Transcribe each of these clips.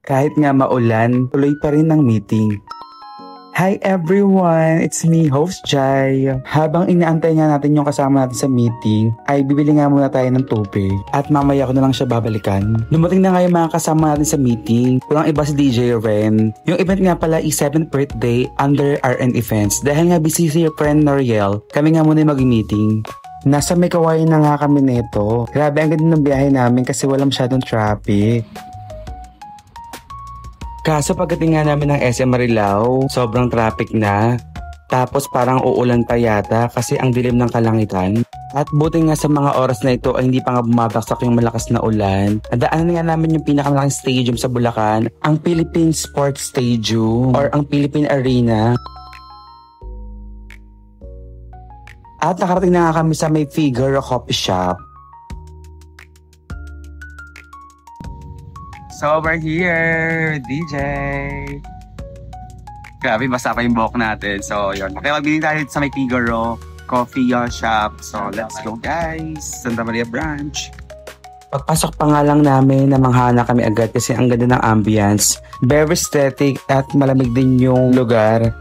Kahit nga maulan, tuloy pa rin ang meeting. Hi everyone! It's me, host Jai. Habang inaantay nga natin yung kasama natin sa meeting, ay bibili nga muna tayo ng tubig. At mamaya ko na lang siya babalikan. Dumating na nga yung mga kasama natin sa meeting. Walang iba si DJ Ren. Yung event nga pala is 7th birthday under RN Events. Dahil nga busy si your friend Noriel, kami nga muna yung mag-meeting. Nasa may kawain na nga kami nito. Grabe ang ganda ng biyahe namin kasi wala masyadong traffic. Kaso pagdating nga namin ng SM Marilao, sobrang traffic na. Tapos parang uulan pa yata kasi ang dilim ng kalangitan. At buti nga sa mga oras na ito ay hindi pa nga bumabagsak yung malakas na ulan. Nadaanan nga namin yung pinakamalaking stadium sa Bulacan, ang Philippine Sports Stadium or ang Philippine Arena. At nakarating na nga kami sa may Figaro Coffee Shop. So over here, DJ. Grabe, basta pa yung buhok natin. So yun, kaya magbili tayo sa may Figaro Coffee Shop. So let's go guys, Santa Maria Branch. Pagpasok pa nga lang namin, namanghana kami agad kasi ang ganda ng ambience. Very aesthetic at malamig din yung lugar.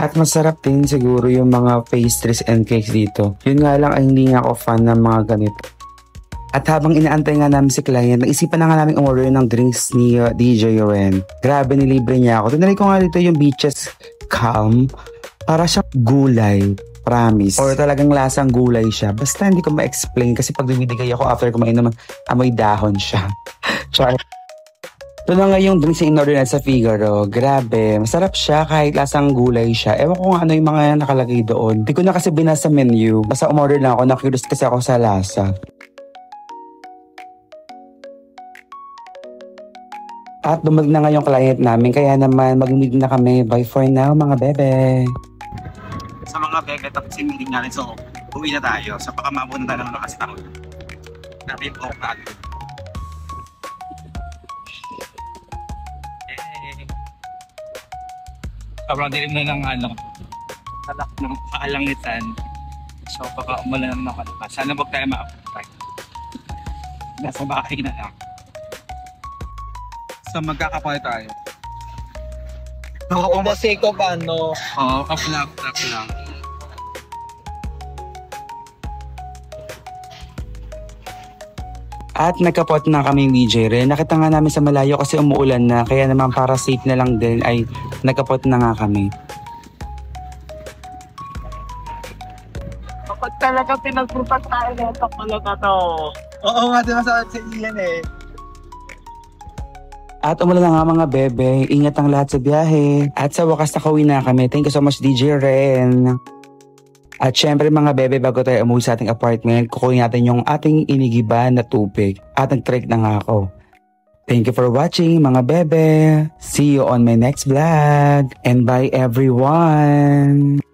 At masarap din siguro yung mga pastries and cakes dito. Yun nga lang ay hindi nga ako fan ng mga ganito. At habang inaantay nga namin si client, naisipan na nga namin umorder ng drinks ni DJ Ren. Grabe, nilibre niya ako. Tinry ko nga dito yung Beaches Calm. Para siyang gulay. Promise. Or talagang lasang gulay siya. Basta hindi ko ma-explain kasi pag dumidigay ako after kumain naman, amoy dahon siya. Char. Ito na nga yung drinks na in-order na sa Figaro. Grabe, masarap siya kahit lasang gulay siya. Ewan ko nga ano yung mga nakalagay doon. Hindi ko na kasi binasa menu. Basta umorder lang ako. Na-curious kasi ako sa lasa. At dumating na nga yung client namin, kaya naman mag-meet na kami. Bye for now mga bebe. Sa mga bebe, tapos yung meeting natin, so uwi na tayo. So baka mapunta na naman kasi tayo. Natin yung buhok natin. Sobrang dilim na ng talak ng kaalangitan. So baka umulan na naman. Sana wag tayo ma-apply. Nasa bahay na lang. So magkakapoy tayo. For the sake of Oo, kapla. At nagkapot na kami ni DJ Ren. Nakita nga namin sa malayo kasi umuulan na. Kaya naman para safe na lang din ay nagkapot na nga kami. kapag talaga pinagpunta tayo nito pala na to. Oo nga, diba sa Ilan eh. At umulan na nga mga bebe. Ingat ang lahat sa biyahe. At sa wakas nakauwi na kami. Thank you so much DJ Ren. At syempre mga bebe, bago tayo umuwi sa ating apartment, kukunin natin yung ating inigiban na tubig. At nag-trek na nga ako. Thank you for watching mga bebe. See you on my next vlog. And bye everyone.